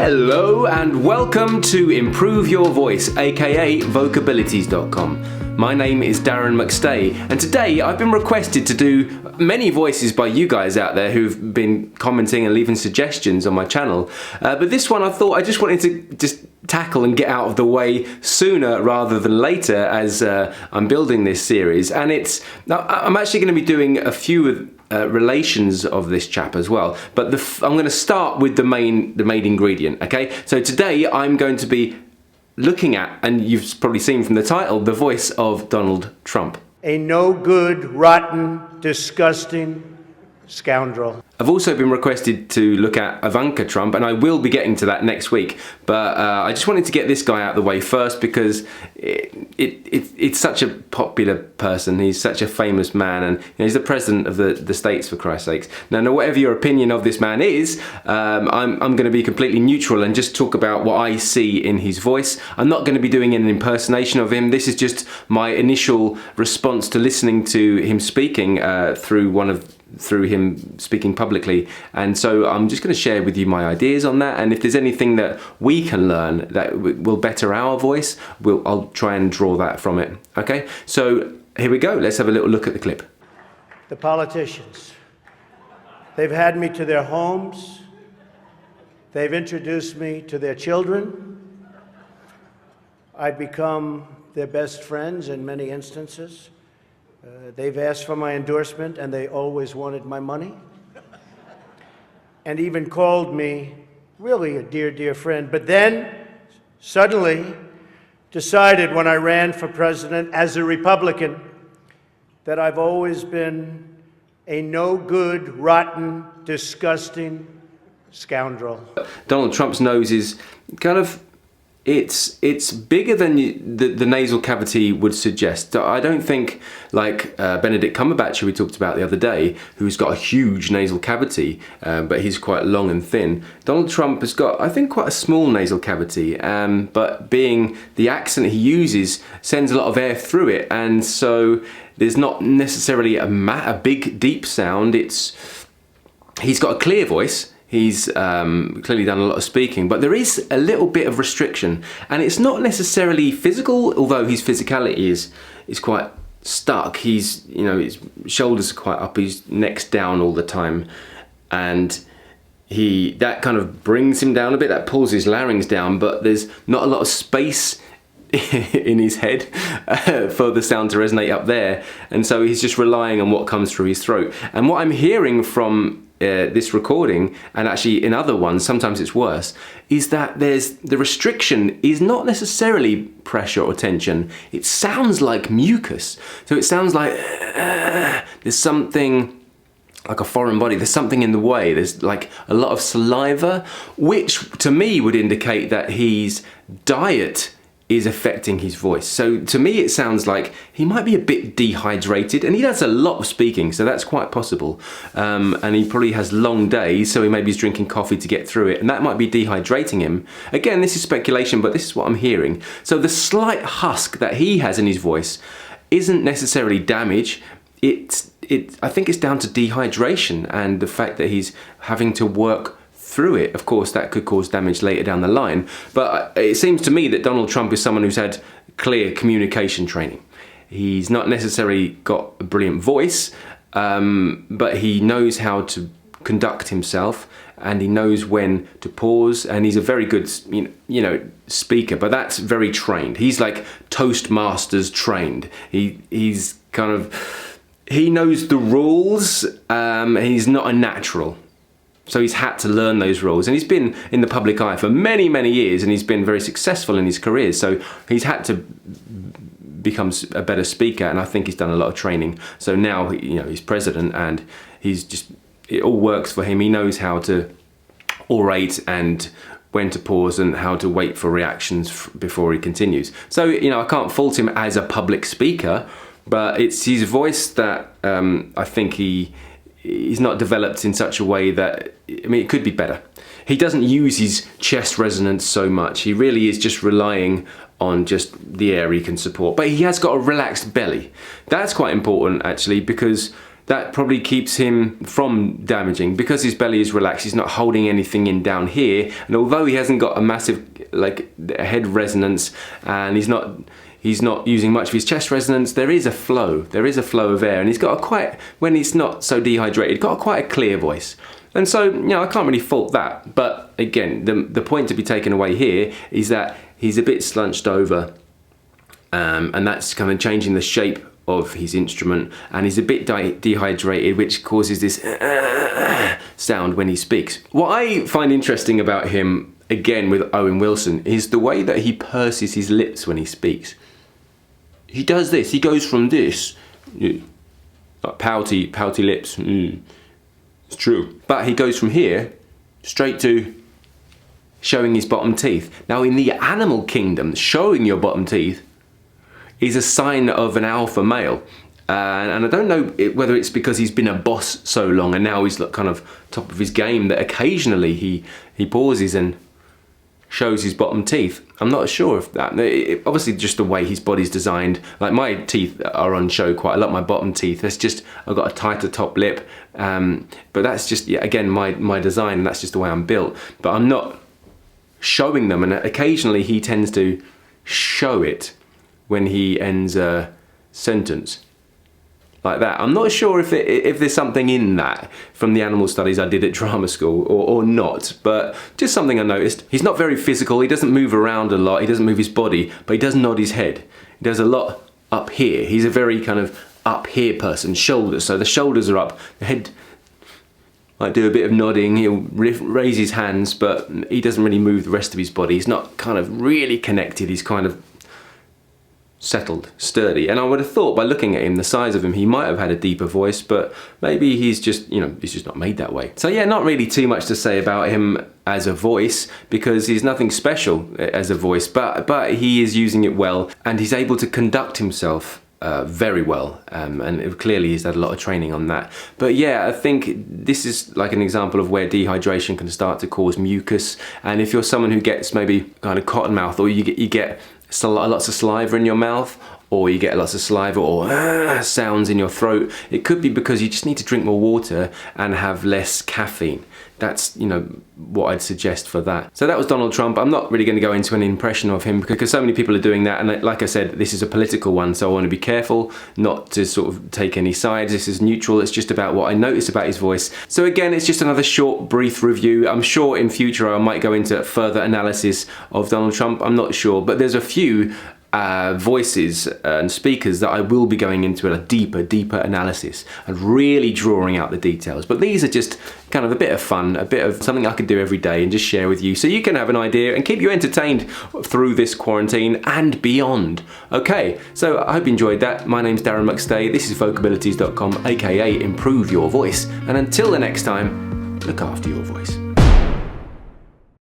Hello and welcome to Improve Your Voice, aka Vocabilities.com. My name is Darren McStay, and today I've been requested to do many voices by you guys out there who've been commenting and leaving suggestions on my channel. But this one I thought I just wanted to just tackle and get out of the way sooner rather than later as I'm building this series. And I'm actually going to be doing a few relations of this chap as well, but I'm going to start with the main ingredient. Okay, so today I'm going to be looking at, and you've probably seen from the title, the voice of Donald Trump. A no good, rotten, disgusting scoundrel. I've also been requested to look at Ivanka Trump, and I will be getting to that next week, but I just wanted to get this guy out of the way first because it's such a popular person. He's such a famous man, and he's the president of the States, for Christ's sakes. Now, whatever your opinion of this man is, I'm going to be completely neutral and just talk about what I see in his voice. I'm not going to be doing an impersonation of him. This is just my initial response to listening to him speaking through him speaking publicly, and so I'm just going to share with you my ideas on that, and if there's anything that we can learn that will better our voice, I'll try and draw that from it. Okay, so here we go. Let's have a little look at the clip. The politicians, they've had me to their homes, they've introduced me to their children, I've become their best friends in many instances. They've asked for my endorsement, and they always wanted my money, and even called me really a dear, dear friend. But then, suddenly, decided when I ran for president as a Republican that I've always been a no-good, rotten, disgusting scoundrel. Donald Trump's nose is kind of, it's bigger than the nasal cavity would suggest. I don't think, like Benedict Cumberbatch, who we talked about the other day, who's got a huge nasal cavity, but he's quite long and thin. Donald Trump has got, I think, quite a small nasal cavity, but being the accent he uses sends a lot of air through it, and so there's not necessarily a big, deep sound. He's got a clear voice. He's clearly done a lot of speaking, but there is a little bit of restriction, and it's not necessarily physical, although his physicality is quite stuck. His shoulders are quite up, his neck's down all the time, and that kind of brings him down a bit, that pulls his larynx down, but there's not a lot of space in his head for the sound to resonate up there, and so he's just relying on what comes through his throat. And what I'm hearing from this recording, and actually in other ones, sometimes it's worse, is that the restriction is not necessarily pressure or tension. It sounds like mucus. So it sounds like there's something like a foreign body, there's something in the way, there's like a lot of saliva, which to me would indicate that his diet is affecting his voice. So to me it sounds like he might be a bit dehydrated, and he does a lot of speaking, so that's quite possible, and he probably has long days, so maybe he's drinking coffee to get through it, and that might be dehydrating him. Again, this is speculation, but this is what I'm hearing. So the slight husk that he has in his voice isn't necessarily damage. I think it's down to dehydration and the fact that he's having to work through it. Of course, that could cause damage later down the line, but it seems to me that Donald Trump is someone who's had clear communication training. He's not necessarily got a brilliant voice, but he knows how to conduct himself, and he knows when to pause, and he's a very good speaker, but that's very trained. He's like Toastmasters trained. He knows the rules, and he's not a natural. So he's had to learn those rules, and he's been in the public eye for many, many years, and he's been very successful in his career. So he's had to become a better speaker, and I think he's done a lot of training. So now, he's president, and it all works for him. He knows how to orate and when to pause and how to wait for reactions before he continues. So, I can't fault him as a public speaker, but it's his voice that I think he's not developed in such a way that, it could be better. He doesn't use his chest resonance so much. He really is just relying on just the air he can support. But he has got a relaxed belly. That's quite important, actually, because That probably keeps him from damaging. Because his belly is relaxed, he's not holding anything in down here, and although he hasn't got a massive head resonance, and he's not using much of his chest resonance, there is a flow of air, and he's got when he's not so dehydrated, got quite a clear voice. And so, I can't really fault that. But again, the point to be taken away here is that he's a bit slunched over, and that's kind of changing the shape of his instrument, and he's a bit dehydrated, which causes this sound when he speaks. What I find interesting about him, again with Owen Wilson, is the way that he purses his lips when he speaks. He does this, he goes from this, like pouty lips, it's true. But he goes from here, straight to showing his bottom teeth. Now in the animal kingdom, showing your bottom teeth is a sign of an alpha male. And I don't know whether it's because he's been a boss so long and now he's kind of top of his game that occasionally he pauses and shows his bottom teeth. I'm not sure if that, obviously just the way his body's designed, like my teeth are on show quite a lot, my bottom teeth, it's just, I've got a tighter top lip, but that's just, again, my design, and that's just the way I'm built. But I'm not showing them, and occasionally he tends to show it when he ends a sentence like that. I'm not sure if there's something in that from the animal studies I did at drama school or not, but just something I noticed. He's not very physical, he doesn't move around a lot, he doesn't move his body, but he does nod his head. He does a lot up here. He's a very kind of up here person, shoulders, so the shoulders are up, the head might do a bit of nodding, he'll raise his hands, but he doesn't really move the rest of his body. He's not kind of really connected, he's kind of settled, sturdy. And I would have thought by looking at him, the size of him, he might have had a deeper voice, but maybe he's just, he's just not made that way. So yeah, not really too much to say about him as a voice, because he's nothing special as a voice, but he is using it well, and he's able to conduct himself very well, and clearly he's had a lot of training on that. But yeah, I think this is like an example of where dehydration can start to cause mucus, and if you're someone who gets maybe kind of cotton mouth, or you get lots of saliva in your mouth, or you get lots of saliva or sounds in your throat, it could be because you just need to drink more water and have less caffeine. That's, what I'd suggest for that. So that was Donald Trump. I'm not really going to go into an impression of him because so many people are doing that, and like I said, this is a political one, so I want to be careful not to sort of take any sides. This is neutral, it's just about what I noticed about his voice. So again, it's just another short, brief review. I'm sure in future I might go into further analysis of Donald Trump, I'm not sure, but there's a few voices and speakers that I will be going into a deeper analysis and really drawing out the details. But these are just kind of a bit of fun, a bit of something I could do every day and just share with you so you can have an idea and keep you entertained through this quarantine and beyond. Okay, so I hope you enjoyed that. My name's Darren McStay, this is vocabilities.com, aka Improve Your Voice, and until the next time, look after your voice.